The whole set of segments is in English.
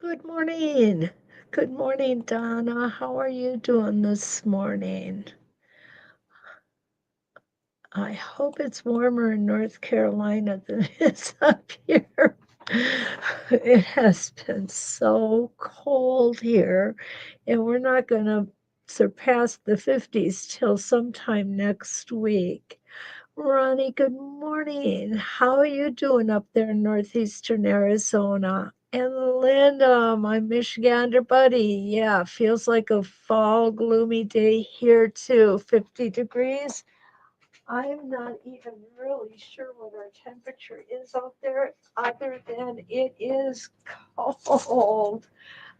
Good morning. Good morning, Donna. How are you doing this morning? I hope it's warmer in North Carolina than it is up here. It has been so cold here, and we're not going to surpass the 50s till sometime next week. Ronnie, good morning. How are you doing up there in northeastern Arizona? And Linda, my Michigander buddy. Yeah, feels like a fall gloomy day here too. 50 degrees. I'm not even really sure what our temperature is out there, other than it is cold.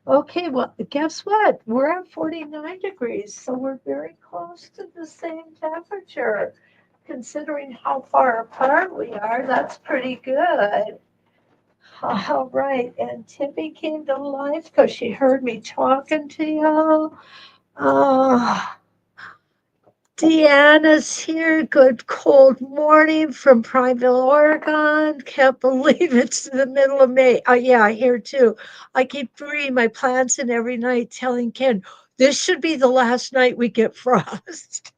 Okay, well, guess what? We're at 49 degrees, so we're very close to the same temperature. Considering how far apart we are, that's pretty good. All right, and Tippy came to life because she heard me talking to y'all. Oh, Deanna's here. Good cold morning from Prineville, Oregon. Can't believe it's the middle of May. Oh, yeah, here too. I keep bringing my plants in every night, telling Ken, this should be the last night we get frost.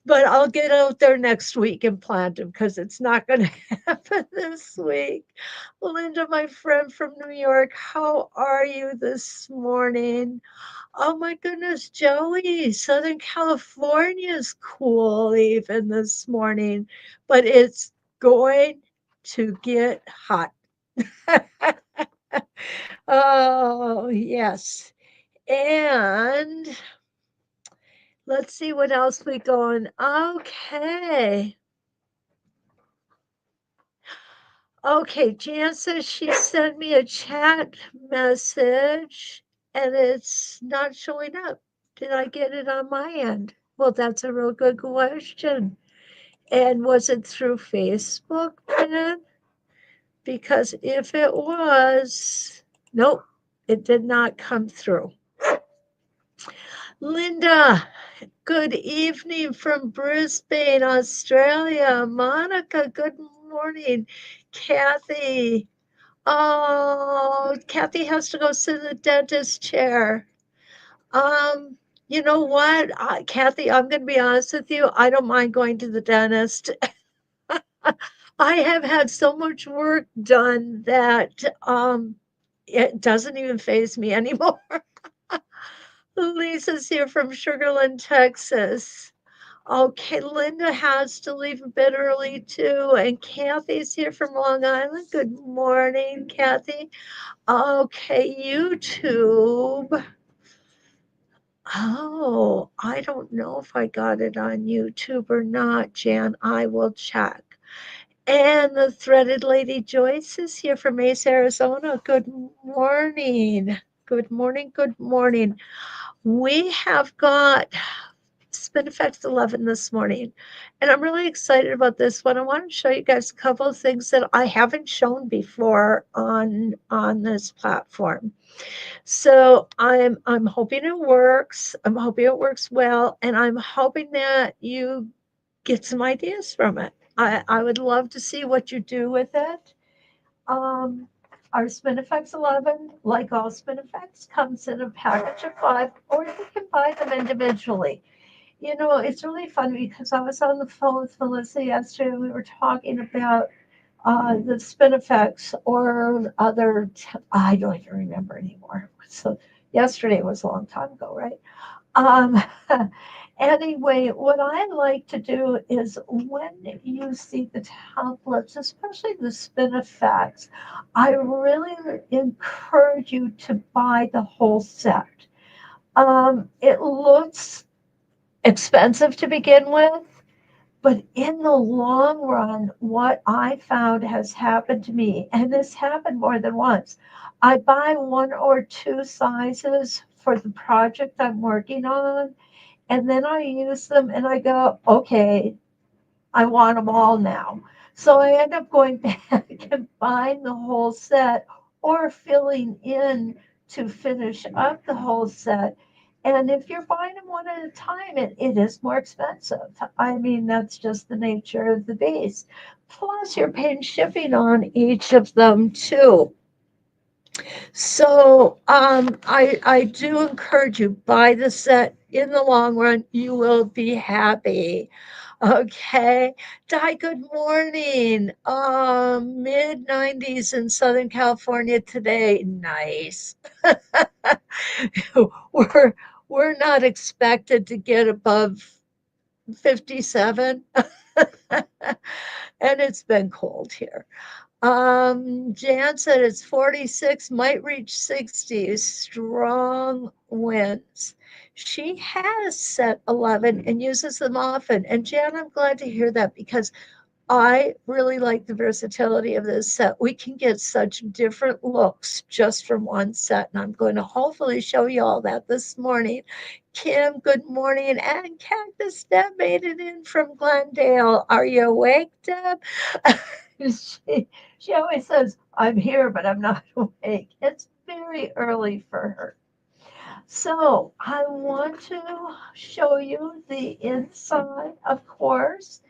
But I'll get out there next week and plant them because it's not going to happen this week. Linda, my friend from New York, how are you this morning? Oh my goodness, Joey, Southern California is cool even this morning, but it's going to get hot. Oh, yes. And let's see what else we going. Okay. Okay, Jan says she sent me a chat message and it's not showing up. Did I get it on my end? Well, that's a real good question. And was it through Facebook then? Because if it was, nope, it did not come through. Linda, good evening from Brisbane, Australia. Monica, good morning. Kathy, oh, Kathy has to go sit in the dentist chair. Um, you know what, Kathy, I'm going to be honest with you. I don't mind going to the dentist. I have had so much work done that it doesn't even faze me anymore. Lisa's here from Sugarland, Texas. Okay, Linda has to leave a bit early too, and Kathy's here from Long Island. Good morning, Kathy. Okay, YouTube. Oh, I don't know if I got it on YouTube or not, Jan. I will check. And the threaded lady Joyce is here from Mesa, Arizona. Good morning. Good morning. Good morning. We have got Spin-e-Fex 11 this morning, and I'm really excited about this one. I want to show you guys a couple of things that I haven't shown before on this platform. So I'm hoping it works. I'm hoping it works well, and I'm hoping that you get some ideas from it. I would love to see what you do with it. Um, our Spin-e-Fex 11, like all Spin-e-Fex, comes in a package of 5, or you can buy them individually. You know, it's really fun because I was on the phone with Melissa yesterday and we were talking about the Spin-e-Fex or other, I don't even remember anymore. So yesterday was a long time ago, right? Um, anyway, what I like to do is when you see the templates, especially the Spin-e-Fex, I really encourage you to buy the whole set. It looks expensive to begin with, but in the long run, what I found has happened to me, and this happened more than once. I buy one or two sizes for the project I'm working on, and then I use them and I go, okay, I want them all now. So I end up going back and buying the whole set or filling in to finish up the whole set. And if you're buying them one at a time, it is more expensive. I mean, that's just the nature of the beast. Plus, you're paying shipping on each of them too. So I do encourage you, buy the set. In the long run, you will be happy. Okay. Di, good morning. Mid 90s in Southern California today. Nice. we're we're not expected to get above 57. And it's been cold here. Jan said it's 46, might reach 60, strong winds. She has set 11 and uses them often. And Jan, I'm glad to hear that because I really like the versatility of this set. We can get such different looks just from one set, and I'm going to hopefully show you all that this morning. Kim, good morning, and Cactus Deb made it in from Glendale. Are you awake, Deb? she always says, I'm here, but I'm not awake. It's very early for her. So I want to show you the inside, of course.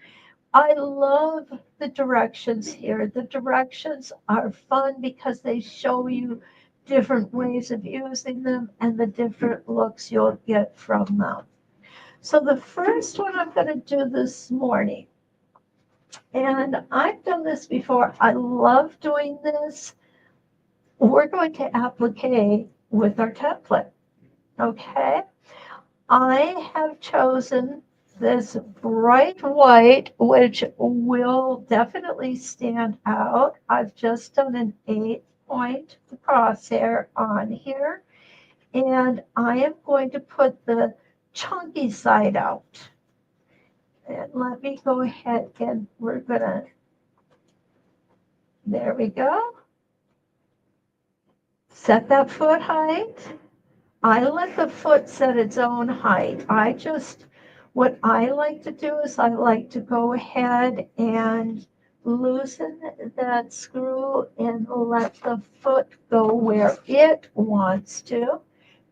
I love the directions here. The directions are fun because they show you different ways of using them and the different looks you'll get from them. So the first one I'm going to do this morning, and I've done this before. I love doing this. We're going to applique with our template. Okay. I have chosen this bright white, which will definitely stand out. I've just done an 8-point crosshair on here, and I am going to put the chunky side out. And let me go ahead and we're gonna, there we go. Set that foot height. I let the foot set its own height. What I like to do is I like to go ahead and loosen that screw and let the foot go where it wants to,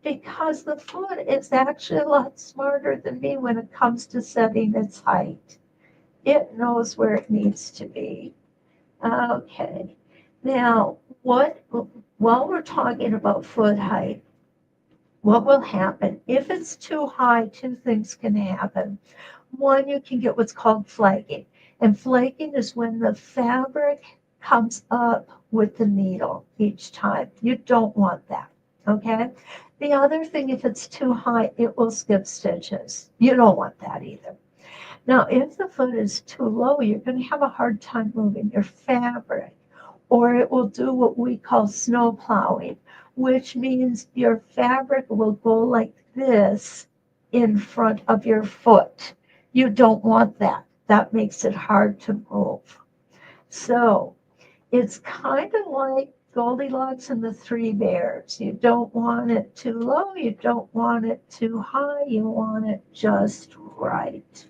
because the foot is actually a lot smarter than me when it comes to setting its height. It knows where it needs to be. Okay. Now, while we're talking about foot height, what will happen? If it's too high, two things can happen. One, you can get what's called flaking. And flaking is when the fabric comes up with the needle each time. You don't want that, okay? The other thing, if it's too high, it will skip stitches. You don't want that either. Now, if the foot is too low, you're going to have a hard time moving your fabric, or it will do what we call snow plowing, which means your fabric will go like this in front of your foot. You don't want that. That makes it hard to move. So it's kind of like Goldilocks and the Three Bears. You don't want it too low. You don't want it too high. You want it just right.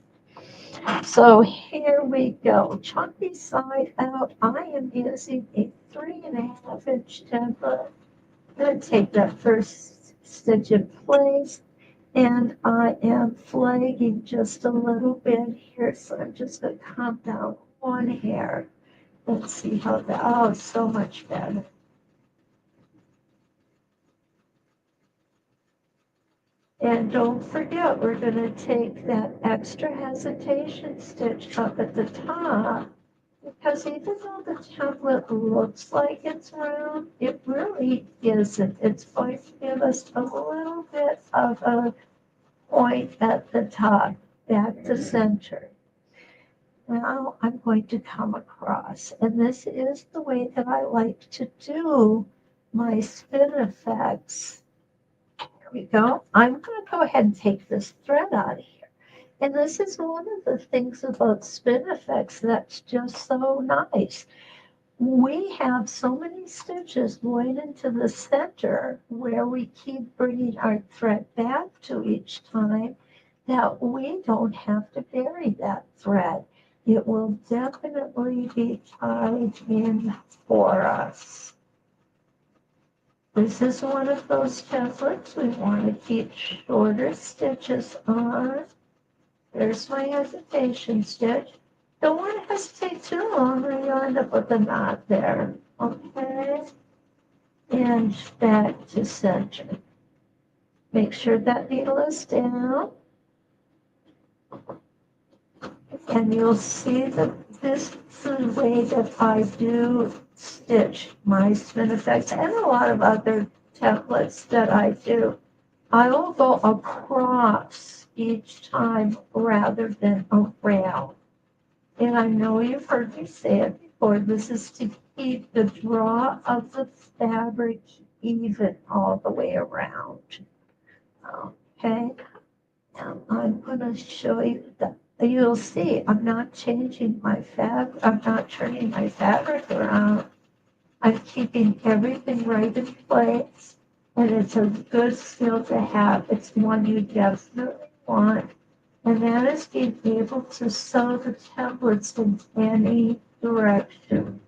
So here we go. Chunky side out. I am using a 3.5-inch template. I'm going to take that first stitch in place, and I am flagging just a little bit here. So I'm just going to come down one hair. Let's see how that, oh, so much better. And don't forget, we're going to take that extra hesitation stitch up at the top, because even though the template looks like it's round, it really isn't. It's going to give us a little bit of a point at the top, back to center. Now I'm going to come across, and this is the way that I like to do my Spin-e-Fex. There we go. I'm going to go ahead and take this thread out of here. And this is one of the things about Spin-e-Fex that's just so nice. We have so many stitches going into the center where we keep bringing our thread back to each time that we don't have to bury that thread. It will definitely be tied in for us. This is one of those templates we want to keep shorter stitches on. There's my hesitation stitch. Don't want to hesitate too long or you'll end up with a knot there. Okay. And and back to center. Make sure that needle is down. And you'll see that this is the way that I do stitch my Spin-e-Fex and a lot of other templates that I do. I will go across each time rather than around. And I know you've heard me say it before, this is to keep the draw of the fabric even all the way around. Okay, now I'm going to show you that. You'll see I'm not changing my fabric, I'm not turning my fabric around. I'm keeping everything right in place, and it's a good skill to have. It's one you definitely want, and that is being able to sew the templates in any direction.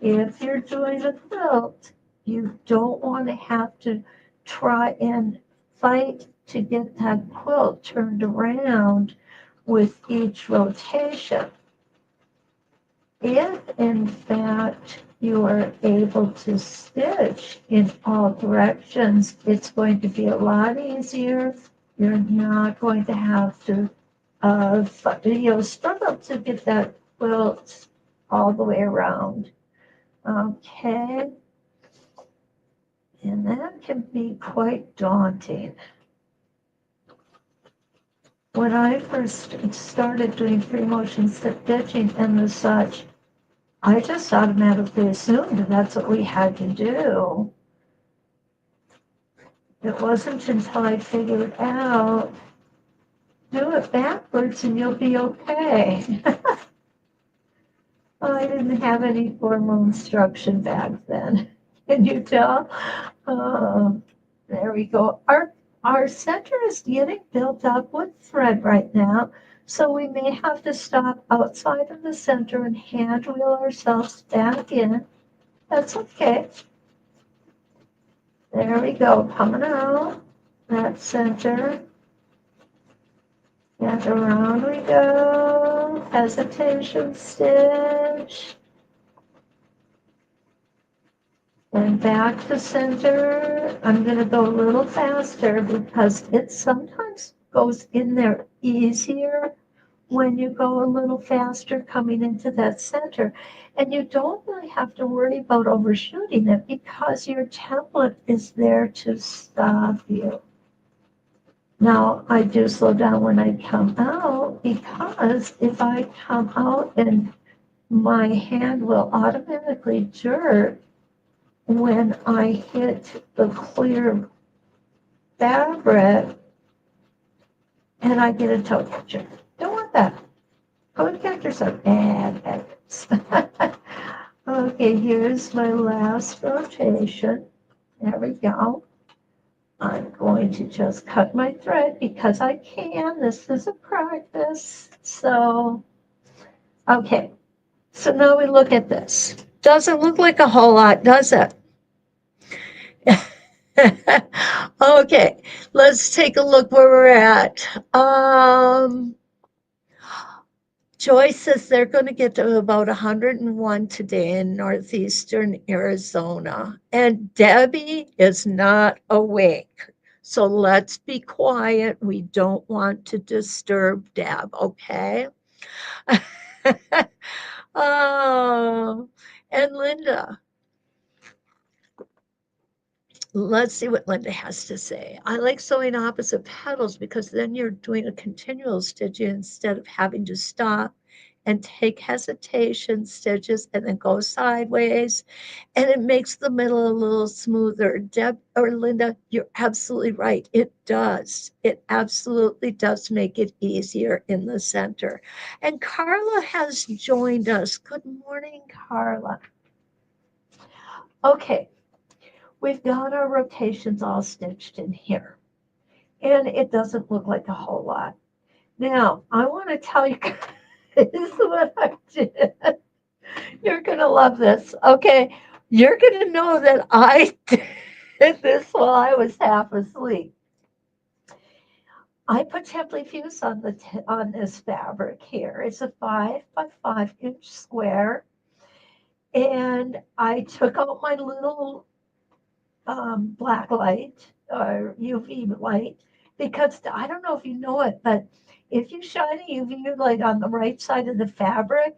If you're doing a quilt, you don't want to have to try and fight to get that quilt turned around with each rotation. If, in fact, you are able to stitch in all directions, it's going to be a lot easier. You're not going to have to struggle to get that quilt all the way around. Okay, and that can be quite daunting. When I first started doing free motion stitching and the such, I just automatically assumed that's what we had to do. It wasn't until I figured out, do it backwards and you'll be okay. I didn't have any formal instruction back then. Can you tell? There we go. Our center is getting built up with thread right now, so we may have to stop outside of the center and hand wheel ourselves back in. That's okay. There we go, coming out, that center. And around we go, hesitation stitch. And back to center. I'm going to go a little faster because it sometimes goes in there easier when you go a little faster coming into that center. And you don't really have to worry about overshooting it because your template is there to stop you. Now, I do slow down when I come out because if I come out and my hand will automatically jerk when I hit the clear fabric and I get a toe catcher. Don't want that. Go and catch yourself. Bad habits. Okay, here's my last rotation. There we go. I'm going to just cut my thread because I can. This is a practice. So, okay. So now we look at this. Doesn't look like a whole lot, does it? Okay, let's take a look where we're at. Joyce says they're going to get to about 101 today in northeastern Arizona. And Debbie is not awake. So let's be quiet. We don't want to disturb Deb, okay? Oh, and Linda, let's see what Linda has to say. I like sewing opposite petals because then you're doing a continual stitch instead of having to stop and take hesitation stitches and then go sideways. And it makes the middle a little smoother. Deb or Linda, you're absolutely right. It does. It absolutely does make it easier in the center. And Carla has joined us. Good morning, Carla. Okay. We've got our rotations all stitched in here, and it doesn't look like a whole lot. Now, I want to tell you, this is what I did. You're going to love this. Okay, you're going to know that I did this while I was half asleep. I put Template Fuse on this fabric here. It's a 5 by 5 inch square, and I took out my little black light or UV light, because I don't know if you know it, but if you shine a UV light on the right side of the fabric,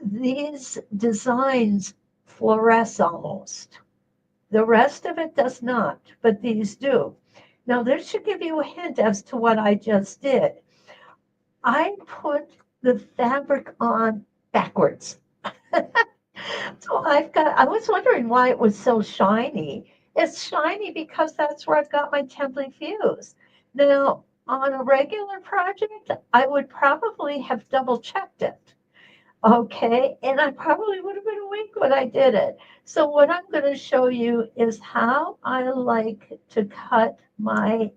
these designs fluoresce almost. The rest of it does not, but these do. Now, this should give you a hint as to what I just did. I put the fabric on backwards. So I was wondering why it was so shiny. It's shiny because that's where I've got my template fuse. Now, on a regular project, I would probably have double checked it. Okay, and I probably would have been awake when I did it. So what I'm going to show you is how I like to cut my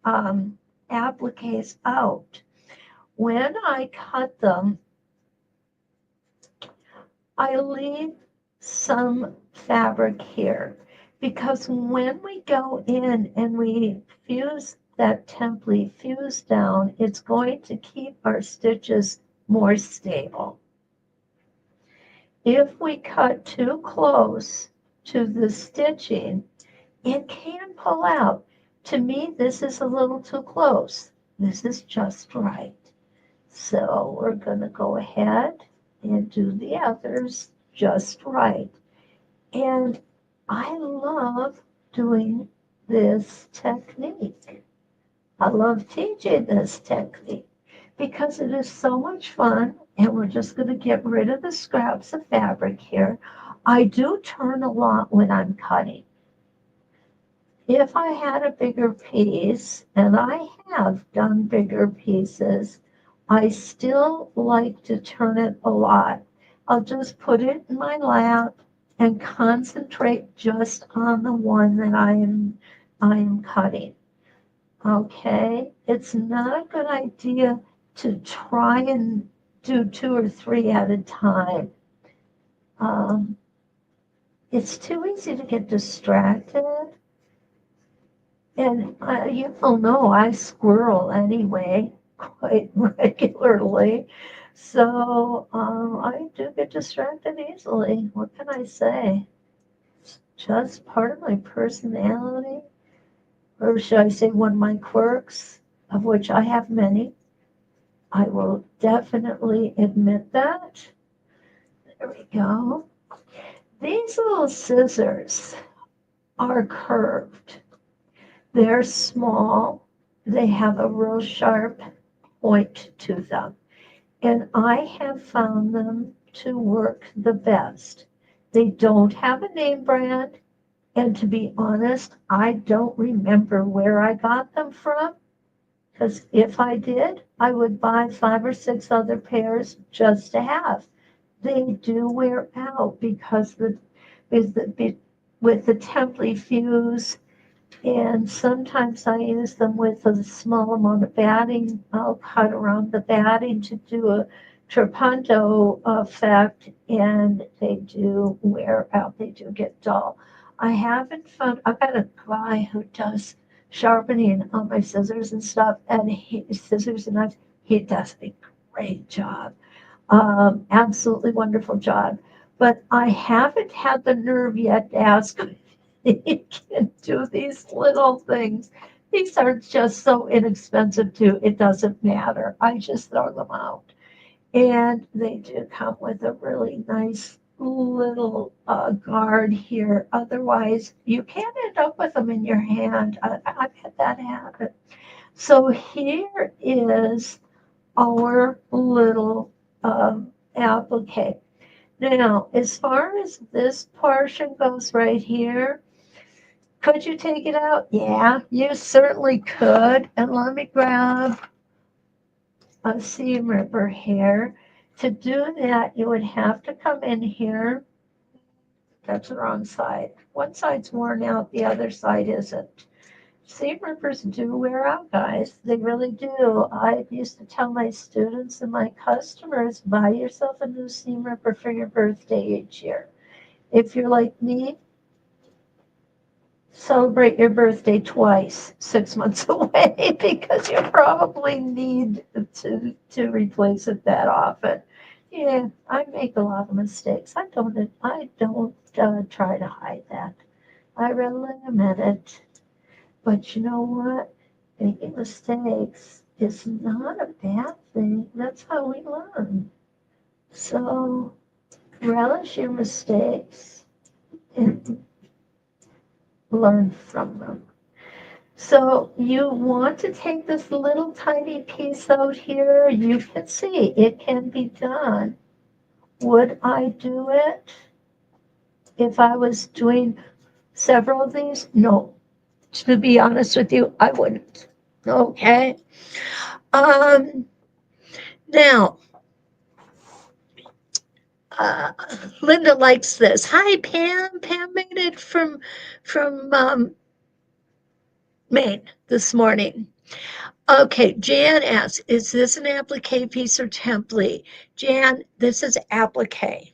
appliques out. When I cut them, I leave some fabric here because when we go in and we fuse that template fuse down, it's going to keep our stitches more stable. If we cut too close to the stitching, it can pull out. To me, this is a little too close. This is just right. So we're going to go ahead and do the others just right. And I love doing this technique. I love teaching this technique because it is so much fun. And we're just going to get rid of the scraps of fabric here. I do turn a lot when I'm cutting. If I had a bigger piece, and I have done bigger pieces, I still like to turn it a lot. I'll just put it in my lap and concentrate just on the one that I am cutting. Okay, it's not a good idea to try and do 2 or 3 at a time. It's too easy to get distracted. And you all know I squirrel anyway, quite regularly. So I do get distracted easily. What can I say? It's just part of my personality. Or should I say one of my quirks, of which I have many. I will definitely admit that. There we go. These little scissors are curved. They're small. They have a real sharp point to them. And I have found them to work the best. They don't have a name brand. And to be honest, I don't remember where I got them from. Because if I did, I would buy 5 or 6 other pairs just to have. They do wear out because with the template fuse, and sometimes I use them with a small amount of batting. I'll cut around the batting to do a trapunto effect, and they do wear out. They do get dull. I haven't found, I've got a guy who does sharpening on my scissors and stuff, and scissors and knives. He does a great job. Absolutely wonderful job. But I haven't had the nerve yet to ask him if he can do these little things. These are just so inexpensive too. It doesn't matter. I just throw them out. And they do come with a really nice little guard here. Otherwise, you can end up with them in your hand. I've had that happen. So here is our little applique. Now, as far as this portion goes right here, could you take it out? Yeah, you certainly could. And let me grab a seam ripper here. To do that, you would have to come in here. That's the wrong side. One side's worn out, the other side isn't. Seam rippers do wear out, guys. They really do. I used to tell my students and my customers, buy yourself a new seam ripper for your birthday each year. If you're like me, celebrate your birthday twice, 6 months away, because you probably need to replace it that often. Yeah, I make a lot of mistakes. I don't try to hide that. I really admit it. But you know what? Making mistakes is not a bad thing. That's how we learn. So relish your mistakes and learn from them. So you want to take this little tiny piece out here. You can see it can be done. Would I do it if I was doing several of these? No. To be honest with you, I wouldn't. Okay. Um, now, uh, Linda likes this. Hi, Pam. Pam made it from Maine this morning. Okay, Jan asks, is this an applique piece or template? Jan, this is applique.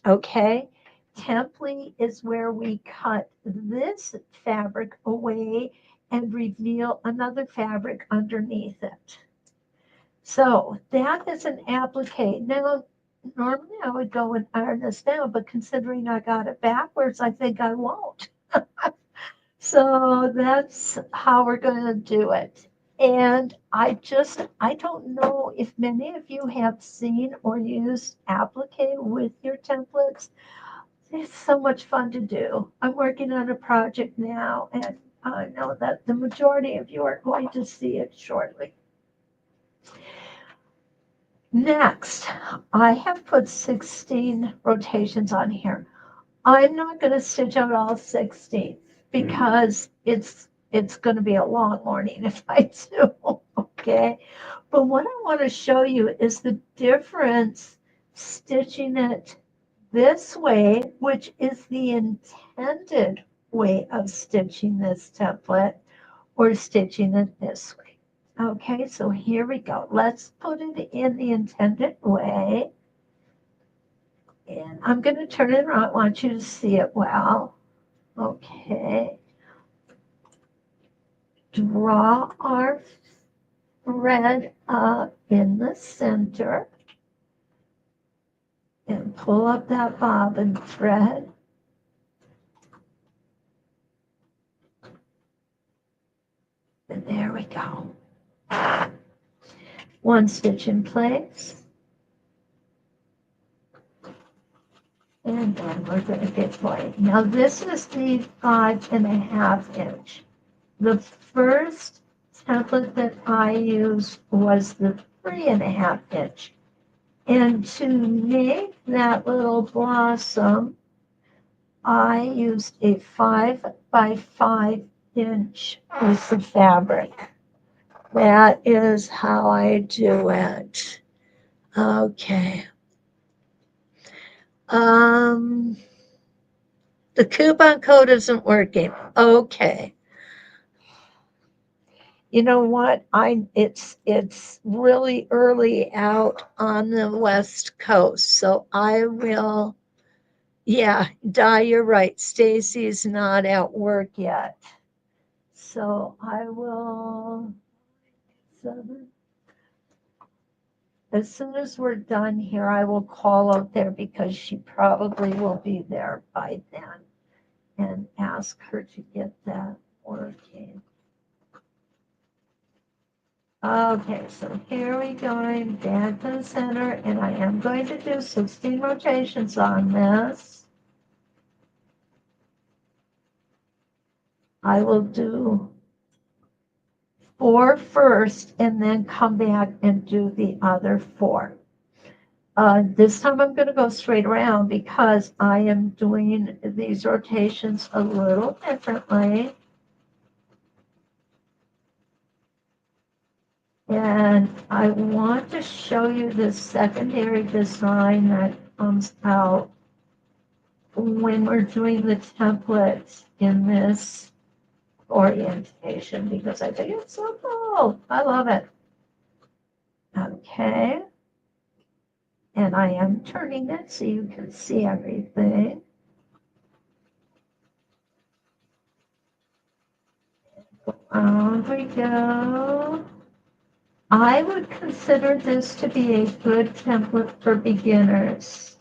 Okay, template is where we cut this fabric away and reveal another fabric underneath it. So that is an applique. Now, normally I would go and iron this down, but considering I got it backwards, I think I won't. So that's how we're going to do it. And I don't know if many of you have seen or used applique with your templates. It's so much fun to do. I'm working on a project now, and I know that the majority of you are going to see it shortly. Next, I have put 16 rotations on here. I'm not going to stitch out all 16 because it's going to be a long morning if I do, okay? But what I want to show you is the difference stitching it this way, which is the intended way of stitching this template, or stitching it this way. Okay, so here we go. Let's put it in the intended way. And I'm going to turn it around. I want you to see it well. Okay. Draw our thread up in the center and pull up that bobbin thread. And there we go. One stitch in place. And then we're going to get going. Now this is the 5.5 inch. The first template that I used was the 3.5 inch. And to make that little blossom, I used a 5 by 5 inch piece of fabric. That is how I do it. Okay. The coupon code isn't working. Okay. You know what? It's really early out on the West Coast, so I will. Yeah, Di, you're right. Stacy's not at work yet, so I will. 7. As soon as we're done here, I will call out there because she probably will be there by then, and ask her to get that working. Okay, so here we go, back to the center, and I am going to do 16 rotations on this. I will do 4 first and then come back and do the other 4. This time I'm going to go straight around because I am doing these rotations a little differently. And I want to show you the secondary design that comes out when we're doing the templates in this orientation, because I think it's so cool. I love it. Okay. And I am turning it so you can see everything. On we go. I would consider this to be a good template for beginners.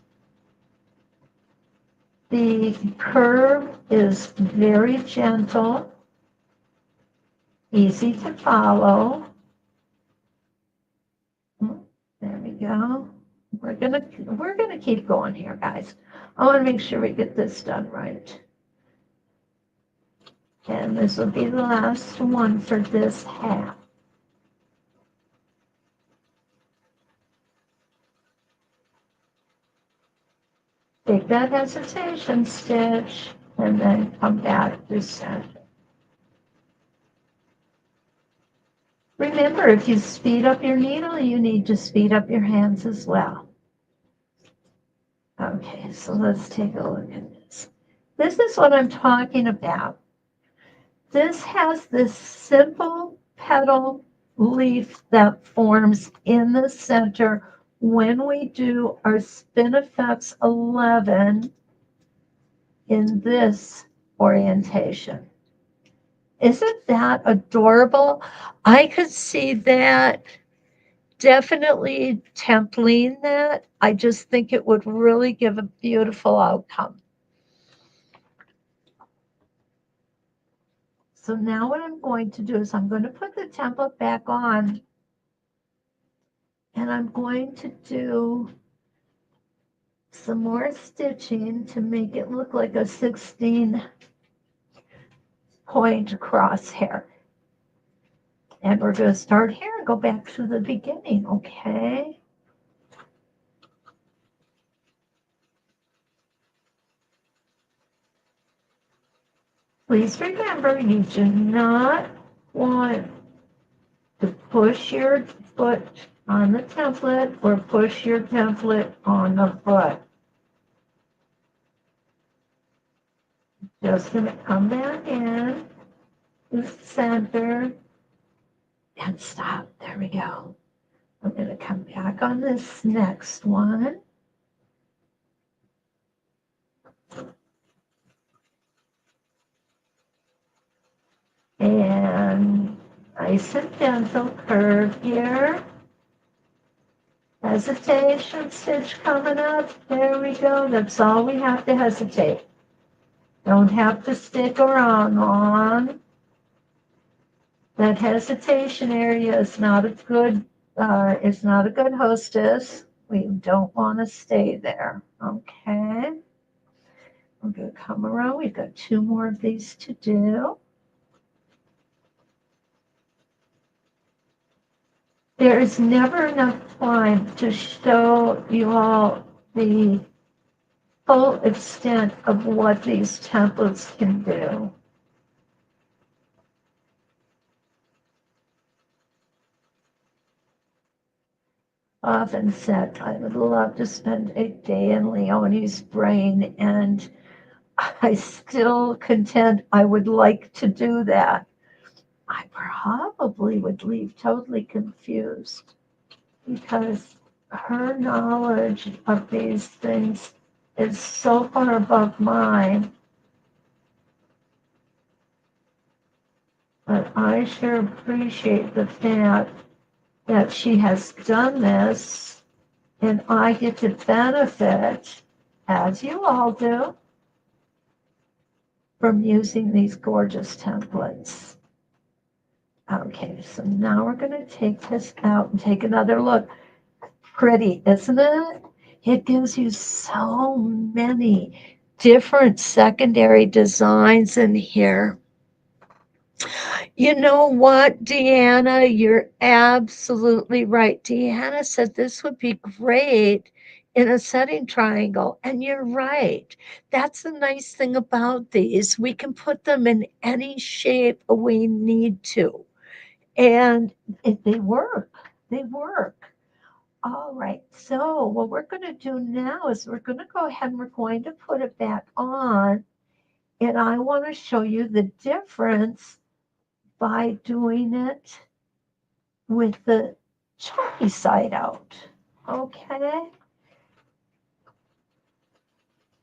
The curve is very gentle, easy to follow. There we go. We're gonna keep going here, guys. I want to make sure we get this done right. And this will be the last one for this half. Take that hesitation stitch and then come back to center. Remember, if you speed up your needle, you need to speed up your hands as well. Okay, so let's take a look at this. This is what I'm talking about. This has this simple petal leaf that forms in the center when we do our Spin-e-Fex 11 in this orientation. Isn't that adorable? I could see that definitely templing that. I just think it would really give a beautiful outcome. So now what I'm going to do is I'm going to put the template back on, and I'm going to do some more stitching to make it look like a 16-point crosshair. And we're going to start here and go back to the beginning, okay? Please remember, you do not want to push your foot on the template or push your template on the foot. Just going to come back in to the center and stop. There we go. I'm going to come back on this next one. And nice and gentle curve here. Hesitation stitch coming up. There we go. That's all we have to hesitate. Don't have to stick around long. That hesitation area is not a good hostess. We don't want to stay there. Okay. We're going to come around. We've got 2 more of these to do. There is never enough time to show you all the full extent of what these templates can do. Often said, I would love to spend a day in Leonie's brain, and I still contend I would like to do that. I probably would leave totally confused because her knowledge of these things is so far above mine. But I sure appreciate the fact that she has done this, and I get to benefit, as you all do, from using these gorgeous templates. Okay, so now we're going to take this out and take another look. Pretty, isn't it? It gives you so many different secondary designs in here. You know what, Deanna? You're absolutely right. Deanna said this would be great in a setting triangle, and you're right. That's the nice thing about these. We can put them in any shape we need to, and they work. They work. All right, so what we're going to do now is we're going to go ahead and we're going to put it back on, and I want to show you the difference by doing it with the chalky side out, okay?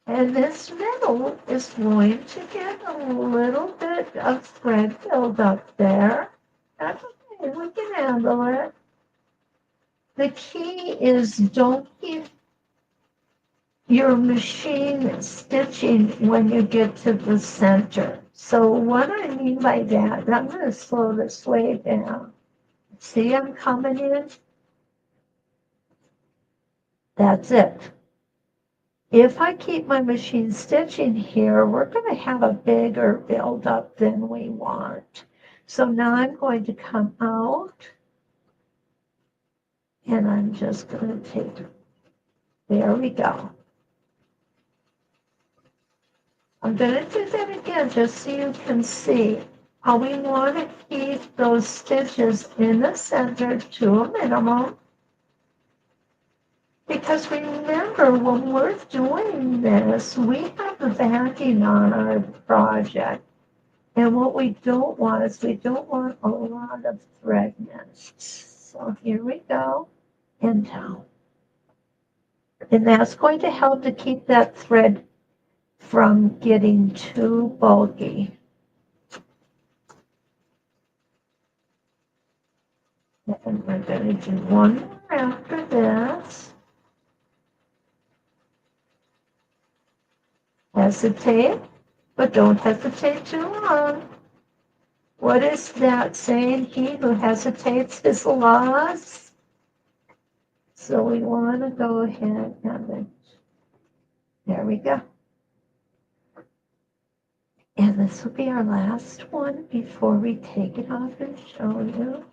And this middle is going to get a little bit of thread build up there. That's okay, we can handle it. The key is don't keep your machine stitching when you get to the center. So what I mean by that, I'm going to slow this way down. See, I'm coming in. That's it. If I keep my machine stitching here, we're going to have a bigger buildup than we want. So now I'm going to come out, and I'm just going to take, there we go. I'm going to do that again just so you can see how we want to keep those stitches in the center to a minimum. Because remember, when we're doing this, we have the backing on our project. And what we don't want is we don't want a lot of thread nests. So here we go, and down. And that's going to help to keep that thread from getting too bulky. And we're going to do one more after this. Hesitate, but don't hesitate too long. What is that saying? He who hesitates is lost. So we want to go ahead and there we go. And this will be our last one before we take it off and show you.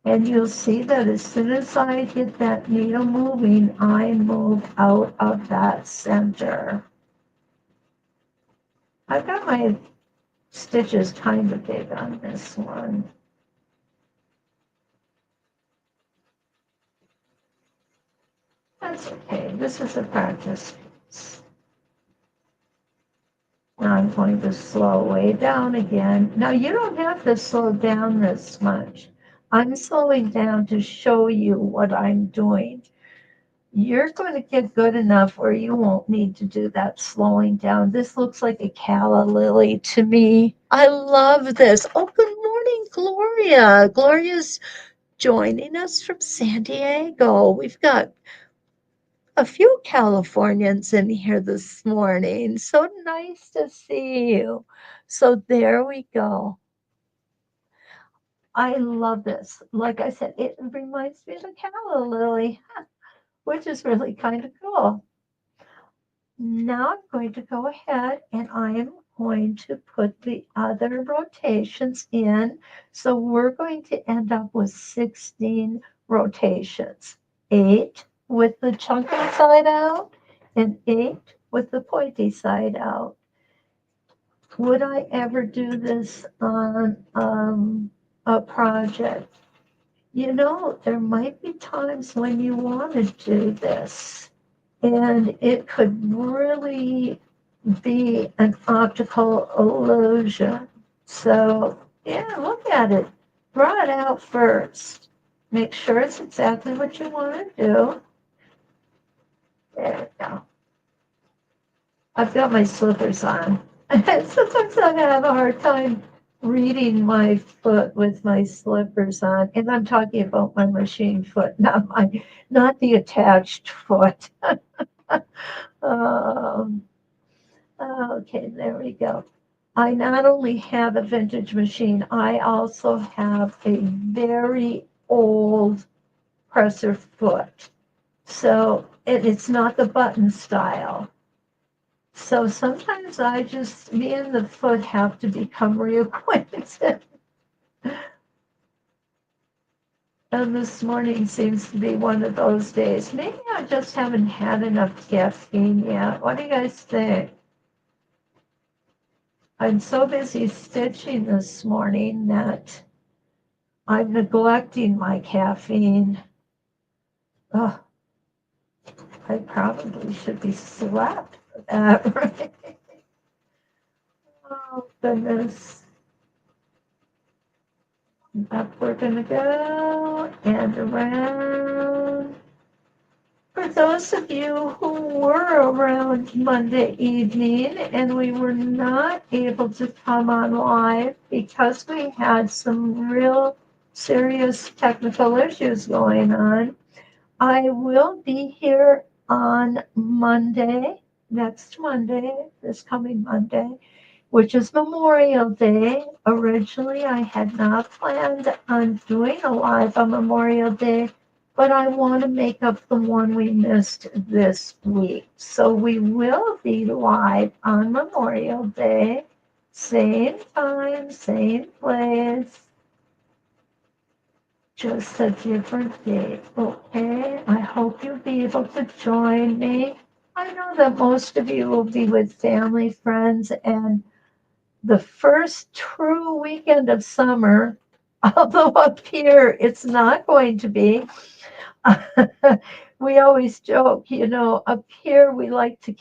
And you'll see that as soon as I get that needle moving, I move out of that center. I've got my stitches kind of big on this one. That's okay. This is a practice piece. Now I'm going to slow way down again. Now you don't have to slow down this much. I'm slowing down to show you what I'm doing. You're going to get good enough where you won't need to do that slowing down. This looks like a calla lily to me. I love this. Oh, good morning, Gloria. Gloria's joining us from San Diego. We've got a few Californians in here this morning. So nice to see you. So there we go. I love this. Like I said, it reminds me of a calla lily, which is really kind of cool. Now I'm going to go ahead and I am going to put the other rotations in. So we're going to end up with 16 rotations, 8 with the chunky side out and 8 with the pointy side out. Would I ever do this on a project? You know, there might be times when you want to do this, and it could really be an optical illusion. So, yeah, look at it. Draw it out first. Make sure it's exactly what you want to do. There we go. I've got my slippers on. Sometimes I have a hard time reading my foot with my slippers on, and I'm talking about my machine foot, not the attached foot. Okay, there we go. I not only have a vintage machine, I also have a very old presser foot. So it's not the button style. So sometimes me and the foot have to become reacquainted. And this morning seems to be one of those days. Maybe I just haven't had enough caffeine yet. What do you guys think? I'm so busy stitching this morning that I'm neglecting my caffeine. Oh, I probably should be slapped for that, right? Oh, goodness. Up we're going to go and around. For those of you who were around Monday evening and we were not able to come on live because we had some real serious technical issues going on, I will be here on Monday, next Monday, this coming Monday, which is Memorial Day. Originally, I had not planned on doing a live on Memorial Day, but I want to make up the one we missed this week. So we will be live on Memorial Day, same time, same place, just a different date. Okay, I hope you'll be able to join me. I know that most of you will be with family, friends, and the first true weekend of summer, although up here it's not going to be. We always joke, up here we like to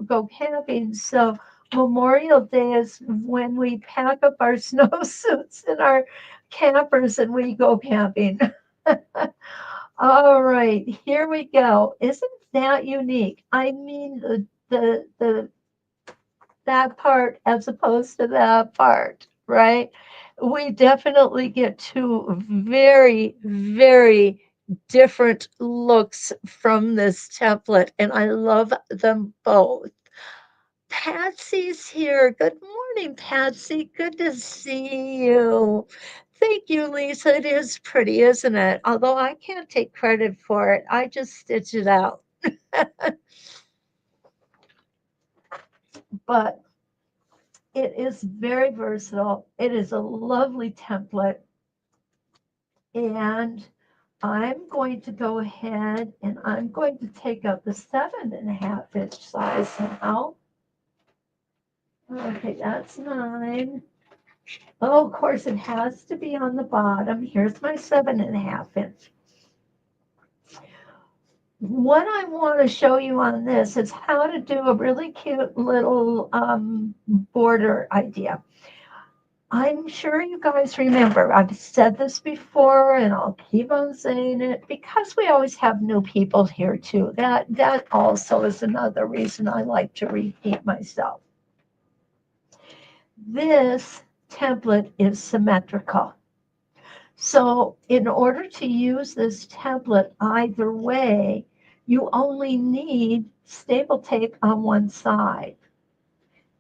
go camping. So Memorial Day is when we pack up our snowsuits and our campers and we go camping. All right, here we go. Isn't that unique? I mean, the that part as opposed to that part, right? We definitely get two very, very different looks from this template, and I love them both. Patsy's here. Good morning, Patsy. Good to see you. Thank you, Lisa. It is pretty, isn't it? Although I can't take credit for it, I just stitched it out. But it is very versatile. It is a lovely template. And I'm going to go ahead and I'm going to take out the 7.5 inch size now. Okay, that's 9. Oh, of course, it has to be on the bottom. Here's my 7.5 inch. What I want to show you on this is how to do a really cute little border idea. I'm sure you guys remember, I've said this before and I'll keep on saying it because we always have new people here too. That also is another reason I like to repeat myself. This template is symmetrical. So in order to use this template either way, you only need staple tape on one side.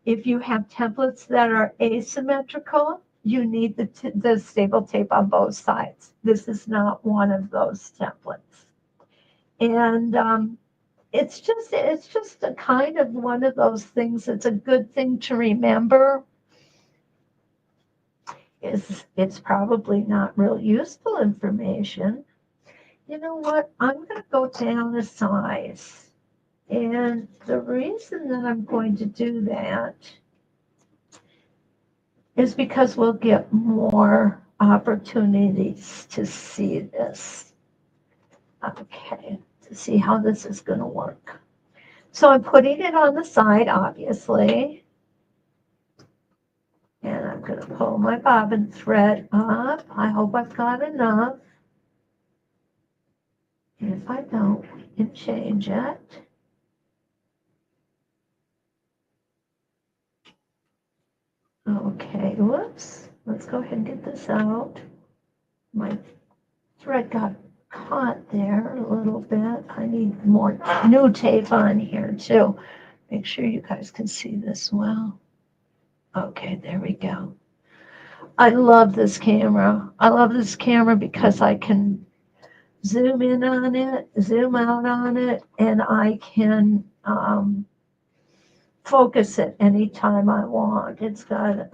If you have templates that are asymmetrical, you need the staple tape on both sides. This is not one of those templates. And it's just a kind of one of those things. It's a good thing to remember. It's probably not real useful information. You know what? I'm going to go down a size. And the reason that I'm going to do that is because we'll get more opportunities to see this. Okay, to see how this is going to work. So I'm putting it on the side, obviously. And I'm going to pull my bobbin thread up. I hope I've got enough. If I don't, we can change it. Okay, whoops. Let's go ahead and get this out. My thread got caught there a little bit. I need more new tape on here too. Make sure you guys can see this well. Okay, there we go. I love this camera. I love this camera because I can zoom in on it, zoom out on it, and I can focus it anytime I want. It's got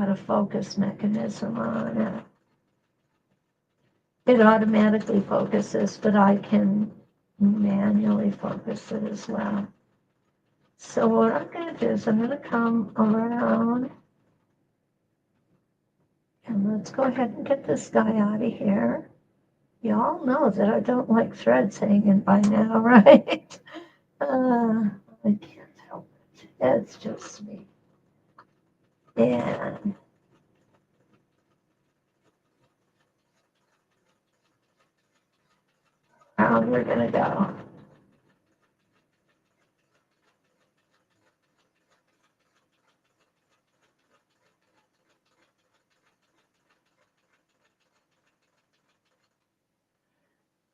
a focus mechanism on it. It automatically focuses, but I can manually focus it as well. So what I'm going to do is I'm going to come around and let's go ahead and get this guy out of here. You all know that I don't like threads hanging by now, right? I can't help it. It's just me. And around we're going to go.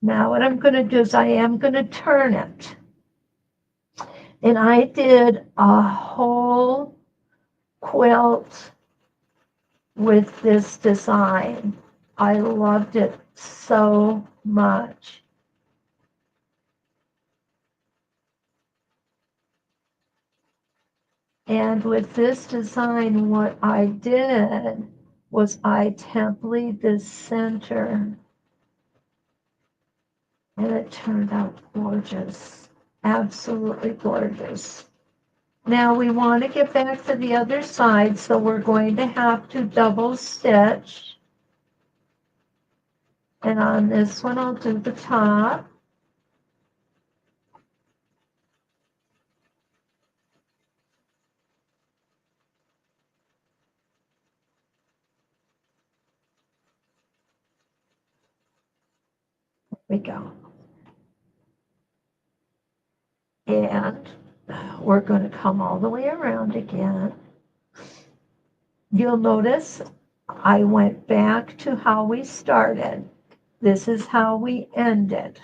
Now what I'm going to do is I am going to turn it. And I did a whole quilt with this design. I loved it so much. And with this design, what I did was I templated the center, and it turned out gorgeous, absolutely gorgeous. Now we want to get back to the other side, so we're going to have to double stitch. And on this one, I'll do the top. There we go. And we're going to come all the way around again. You'll notice I went back to how we started. This is how we ended.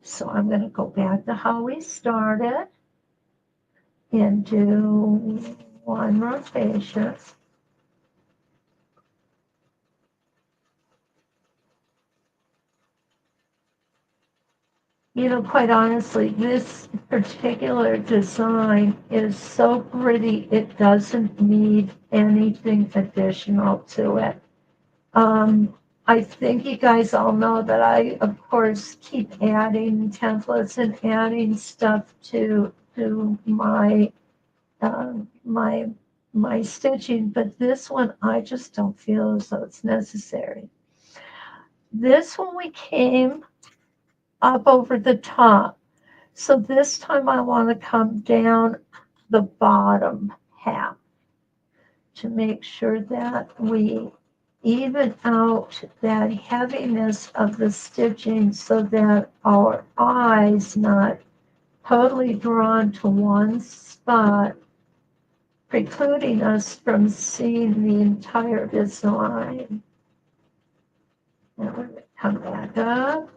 So I'm going to go back to how we started and do one rotation. You know, quite honestly, this particular design is so pretty, it doesn't need anything additional to it. I think you guys all know that I, of course, keep adding templates and adding stuff to my my stitching, but this one I just don't feel as though it's necessary. This one we came up over the top, so this time I want to come down the bottom half to make sure that we even out that heaviness of the stitching so that our eyes not totally drawn to one spot, precluding us from seeing the entire design. Now we're going to come back up.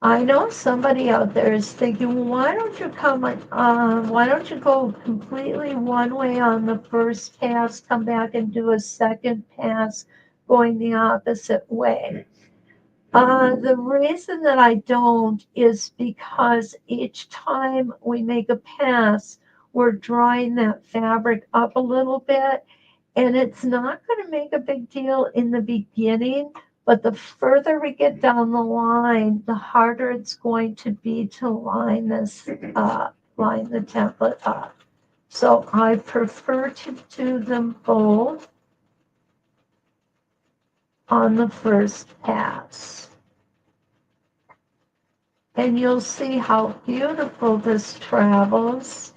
I know somebody out there is thinking, well, why don't you go completely one way on the first pass, come back and do a second pass going the opposite way? The reason that I don't is because each time we make a pass, we're drawing that fabric up a little bit, and it's not going to make a big deal in the beginning, but the further we get down the line, the harder it's going to be to line this up, line the template up. So I prefer to do them both on the first pass. And you'll see how beautiful this travels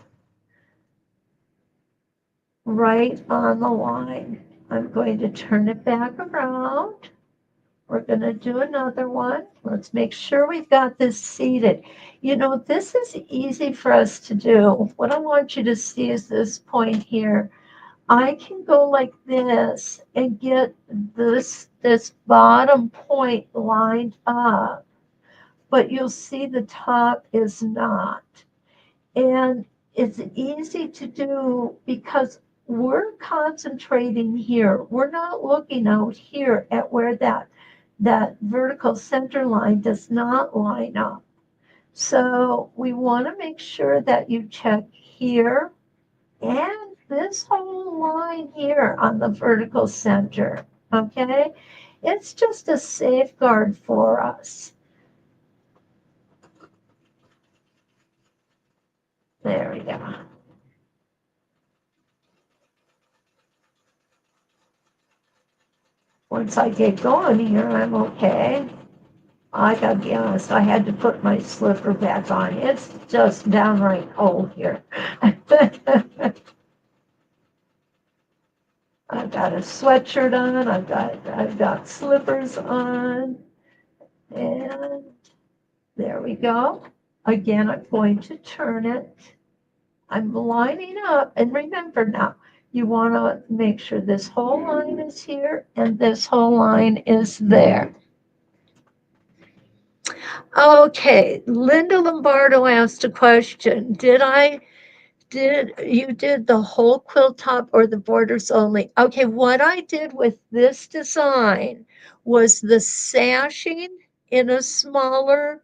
right on the line. I'm going to turn it back around. We're going to do another one. Let's make sure we've got this seated. You know, this is easy for us to do. What I want you to see is this point here. I can go like this and get this bottom point lined up, but you'll see the top is not. And it's easy to do because we're concentrating here. We're not looking out here at where that vertical center line does not line up. So we want to make sure that you check here and this whole line here on the vertical center. Okay? It's just a safeguard for us. There we go. Once I get going here, I'm okay. I gotta be honest, I had to put my slipper back on. It's just downright cold here. I've got a sweatshirt on, I've got slippers on, and there we go. Again, I'm going to turn it. I'm lining up, and remember now, you want to make sure this whole line is here and this whole line is there. Okay, Linda Lombardo asked a question. Did you did the whole quilt top or the borders only? Okay, what I did with this design was the sashing in a smaller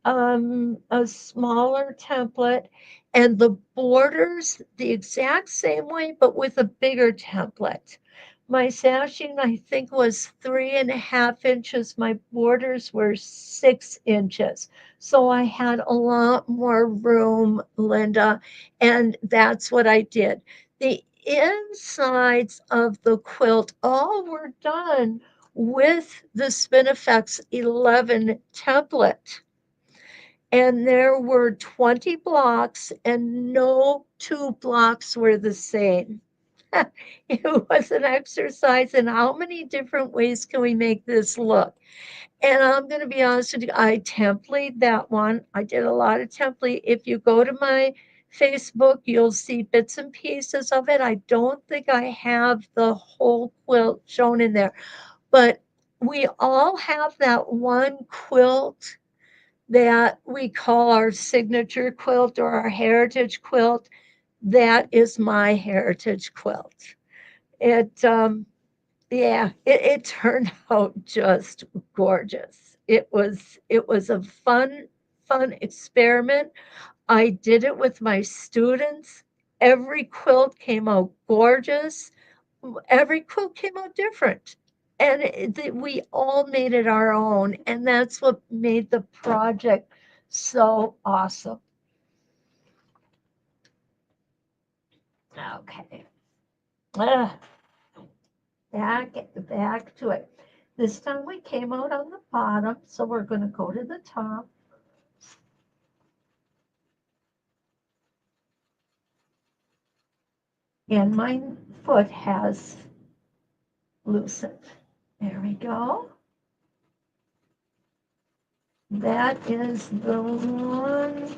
template, and the borders the exact same way, but with a bigger template. My sashing, I think, was 3.5 inches. My borders were 6 inches. So I had a lot more room, Linda, and that's what I did. The insides of the quilt all were done with the Spin-e-Fex 11 template. And there were 20 blocks, and no two blocks were the same. It was an exercise in how many different ways can we make this look. And I'm going to be honest with you, I template that one. I did a lot of template. If you go to my Facebook, you'll see bits and pieces of it. I don't think I have the whole quilt shown in there, but we all have that one quilt that we call our signature quilt or our heritage quilt. That is my heritage quilt. It turned out just gorgeous. It was a fun experiment. I did it with my students. Every quilt came out gorgeous. Every quilt came out different. And we all made it our own. And that's what made the project so awesome. Okay. Ah, back to it. This time we came out on the bottom, so we're going to go to the top. And my foot has loosened. There we go. That is the one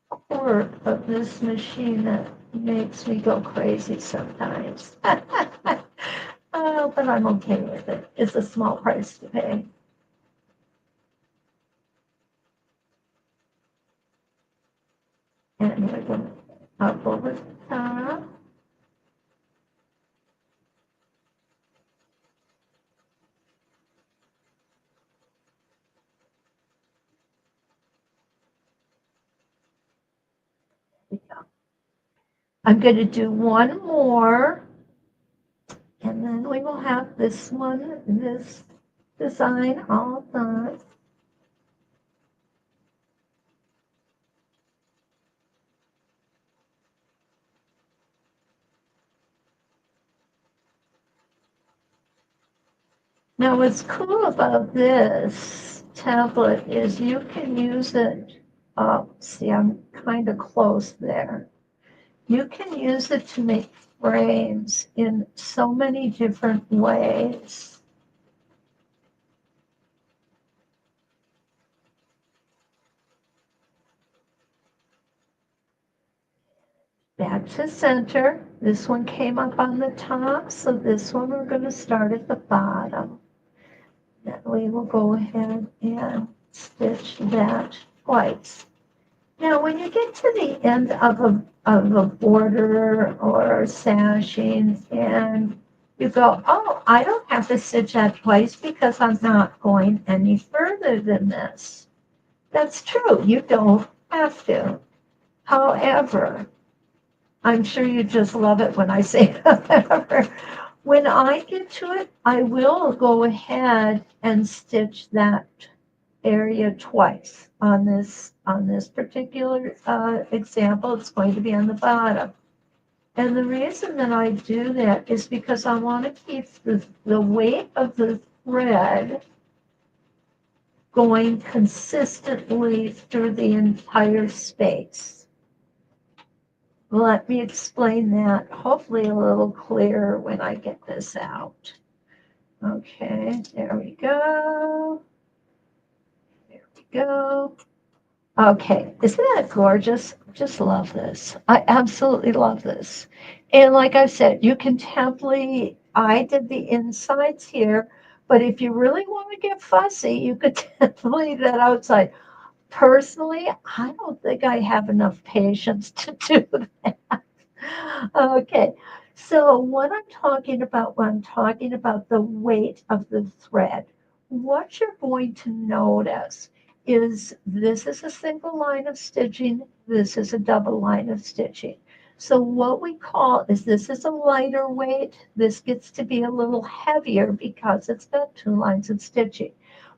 quirk of this machine that makes me go crazy sometimes. But I'm okay with it. It's a small price to pay. And we're going up over the top. I'm going to do one more, and then we will have this design all done. Now, what's cool about this tablet is you can use it. See, I'm kind of close there. You can use it to make frames in so many different ways. Back to center. This one came up on the top, so this one we're going to start at the bottom. Then we will go ahead and stitch that twice. Now, when you get to the end of a border or sashing and you go, oh, I don't have to stitch that twice because I'm not going any further than this. That's true. You don't have to. However, I'm sure you just love it when I say however. When I get to it, I will go ahead and stitch that area twice on this particular example. It's going to be on the bottom. And the reason that I do that is because I want to keep the weight of the thread going consistently through the entire space. Let me explain that hopefully a little clearer when I get this out. Okay, there we go. There we go. Okay, isn't that gorgeous? Just love this. I absolutely love this. And like I said, you can template. I did the insides here, but if you really want to get fussy, you could template that outside. Personally, I don't think I have enough patience to do that. Okay, so what I'm talking about when I'm talking about the weight of the thread, what you're going to notice is this is a single line of stitching, this is a double line of stitching. So what we call is this is a lighter weight, this gets to be a little heavier because it's got two lines of stitching.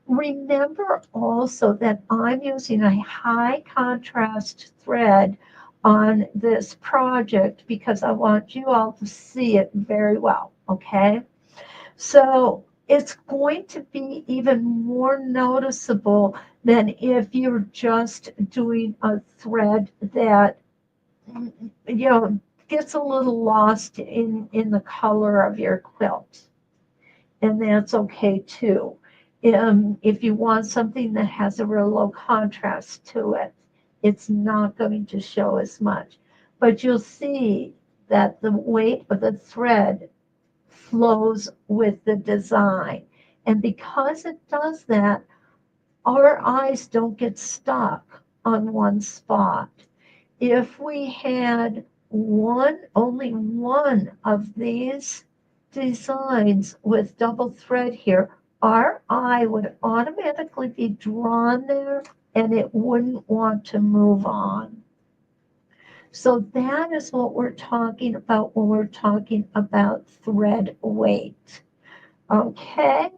Remember also that I'm using a high contrast thread on this project because I want you all to see it very well, okay? So it's going to be even more noticeable than if you're just doing a thread that, you know, gets a little lost in the color of your quilt. And that's okay too. If you want something that has a real low contrast to it, it's not going to show as much. But you'll see that the weight of the thread flows with the design. And because it does that, our eyes don't get stuck on one spot. If we had only one of these designs with double thread here, our eye would automatically be drawn there and it wouldn't want to move on. So that is what we're talking about when we're talking about thread weight. Okay,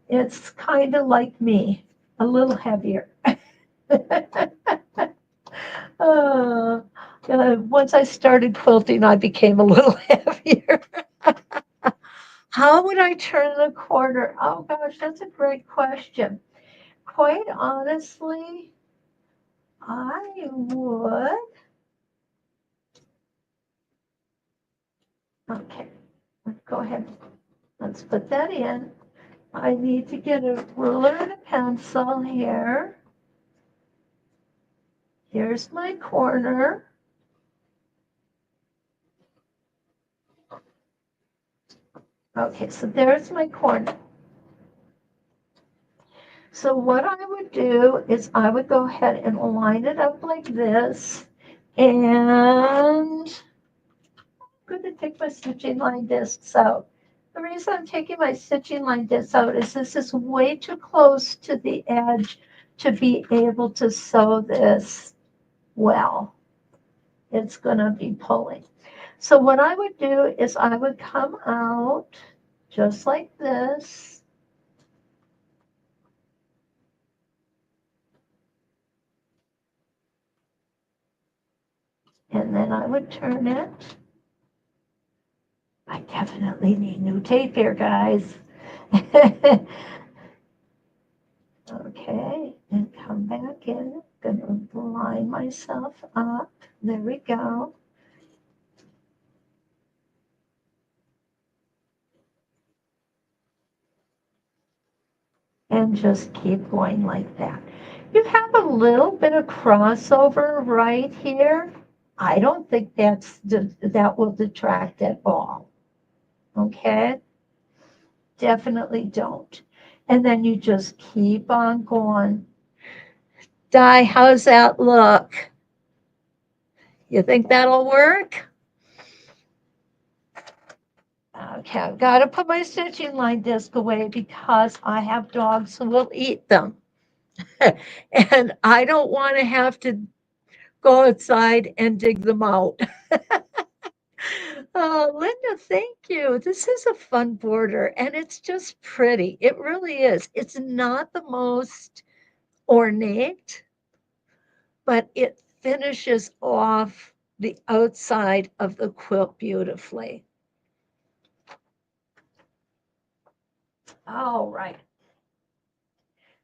it's kind of like me, a little heavier. Uh, Once I started quilting, I became a little heavier. How would I turn the corner? Oh gosh, that's a great question. Quite honestly, I would. Okay, let's go ahead. Let's put that in. I need to get a ruler and a pencil here. Here's my corner. Okay, so there's my corner. So what I would do is I would go ahead and line it up like this. And I'm going to take my stitching line discs out. The reason I'm taking my stitching line discs out is this is way too close to the edge to be able to sew this well. It's going to be pulling. So what I would do is I would come out just like this. And then I would turn it. I definitely need new tape here, guys. Okay, and come back in. Gonna line myself up. There we go. And just keep going like that. You have a little bit of crossover right here. I don't think that will detract at all. Okay? Definitely don't. And then you just keep on going. Di, how's that look? You think that'll work? Okay, I've got to put my stitching line disc away because I have dogs who will eat them. And I don't want to have to go outside and dig them out. Oh, Linda, thank you. This is a fun border and it's just pretty. It really is. It's not the most ornate, but it finishes off the outside of the quilt beautifully. All right.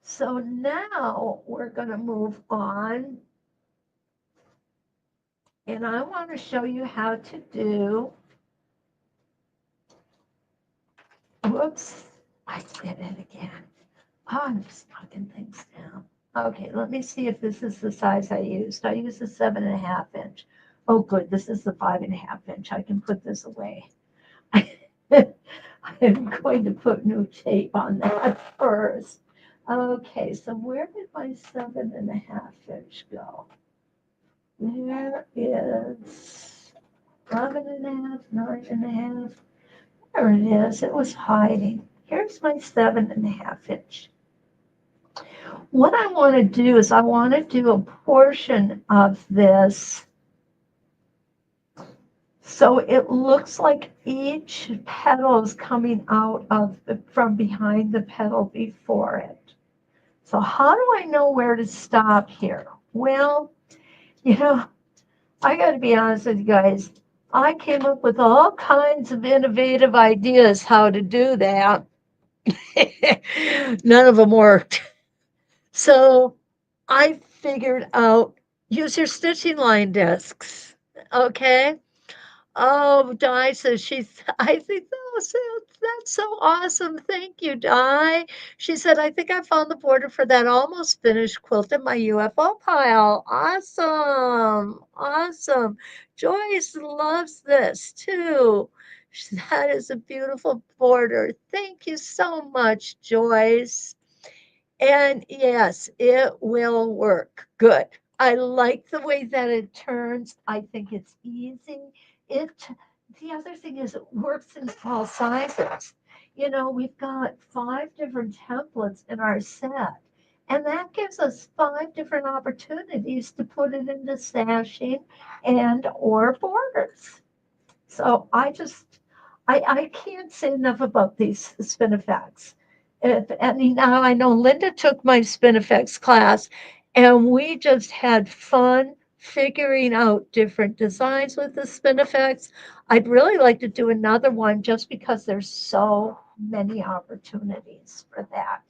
So now we're going to move on. And I want to show you how to do, whoops, I did it again. Oh, I'm just knocking things down. Okay, let me see if this is the size I used. I used a 7.5 inch. Oh, good, this is the 5.5 inch. I can put this away. I'm going to put new tape on that first. Okay, so where did my 7.5 inch go? There is 11.5, 9.5. There it is. It was hiding. Here's my 7.5 inch. What I want to do is I want to do a portion of this so it looks like each petal is coming out of from behind the petal before it. So how do I know where to stop here? Well, you know, I got to be honest with you guys. I came up with all kinds of innovative ideas how to do that. None of them worked. So I figured out use your stitching line discs. Okay. Oh, Di says I think that's so awesome. Thank you, Di. She said, I think I found the border for that almost finished quilt in my UFO pile. Awesome. Awesome. Joyce loves this too. That is a beautiful border. Thank you so much, Joyce. And yes, it will work. Good. I like the way that it turns. I think it's easy. It the other thing is it works in all sizes. You know, we've got 5 different templates in our set. And that gives us 5 different opportunities to put it into sashing and or borders. So I can't say enough about these Spin-e-Fex. And now I know Linda took my Spin-e-Fex class, and we just had fun figuring out different designs with the Spin-e-Fex. I'd really like to do another one just because there's so many opportunities for that.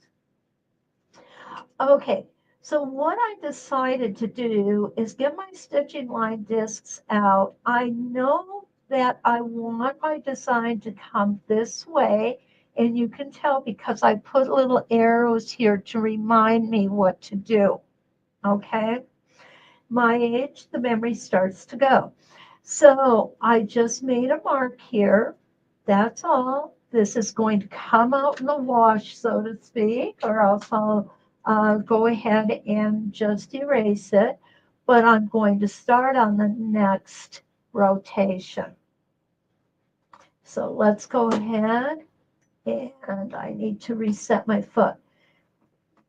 Okay, so what I decided to do is get my stitching line discs out. I know that I want my design to come this way, and you can tell because I put little arrows here to remind me what to do. Okay, my age, the memory starts to go. So I just made a mark here. That's all. This is going to come out in the wash, so to speak, or else I'll go ahead and just erase it. But I'm going to start on the next rotation. So let's go ahead, and I need to reset my foot.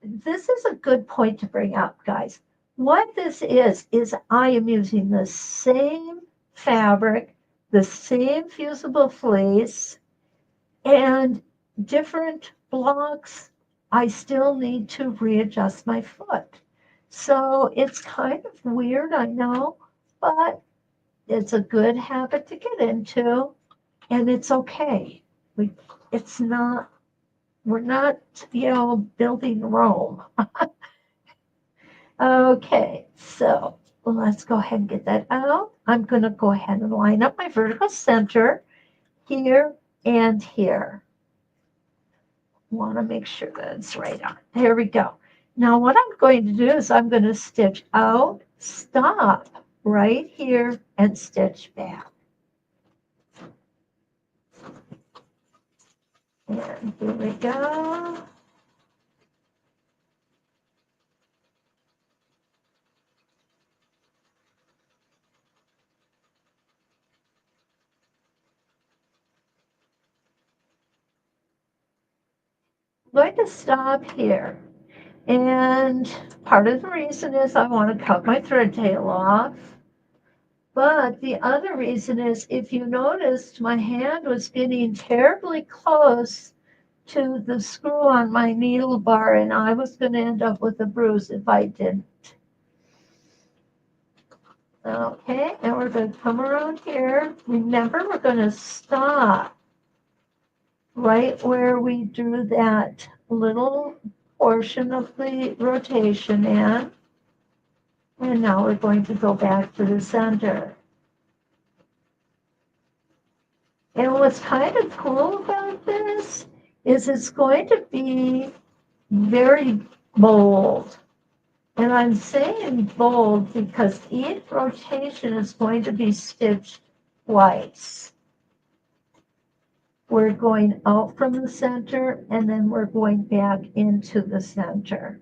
This is a good point to bring up, guys. What this is I am using the same fabric, the same fusible fleece, and different blocks. I still need to readjust my foot. So it's kind of weird, I know, but it's a good habit to get into, and it's okay. We, it's not, we're not, building Rome. Okay, so let's go ahead and get that out. I'm going to go ahead and line up my vertical center here and here. Want to make sure that it's right on. There we go. Now what I'm going to do is I'm going to stitch out, stop right here, and stitch back. And here we go. I'm going to stop here. And part of the reason is I want to cut my thread tail off. But the other reason is if you noticed, my hand was getting terribly close to the screw on my needle bar, and I was going to end up with a bruise if I didn't. Okay, and we're going to come around here. Remember, we're going to stop right where we drew that little portion of the rotation in. And now we're going to go back to the center. And what's kind of cool about this is it's going to be very bold. And I'm saying bold because each rotation is going to be stitched twice. We're going out from the center and then we're going back into the center.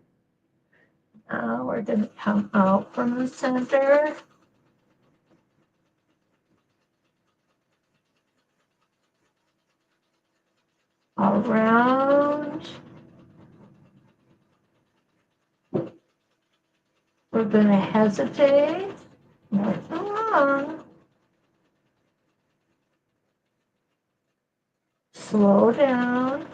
Now we're going to come out from the center. Around. We're going to hesitate. Not too long. Slow down.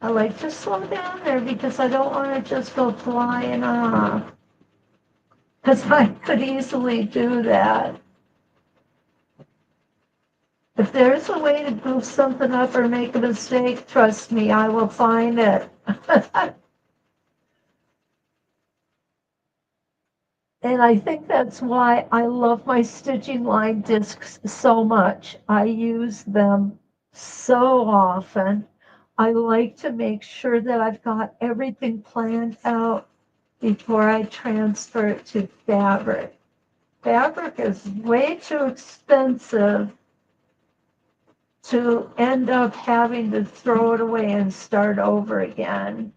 I like to slow down there because I don't want to just go flying off. Because I could easily do that. If there's a way to goof something up or make a mistake, trust me, I will find it. And I think that's why I love my stitching line discs so much. I use them so often. I like to make sure that I've got everything planned out before I transfer it to fabric. Fabric is way too expensive to end up having to throw it away and start over again.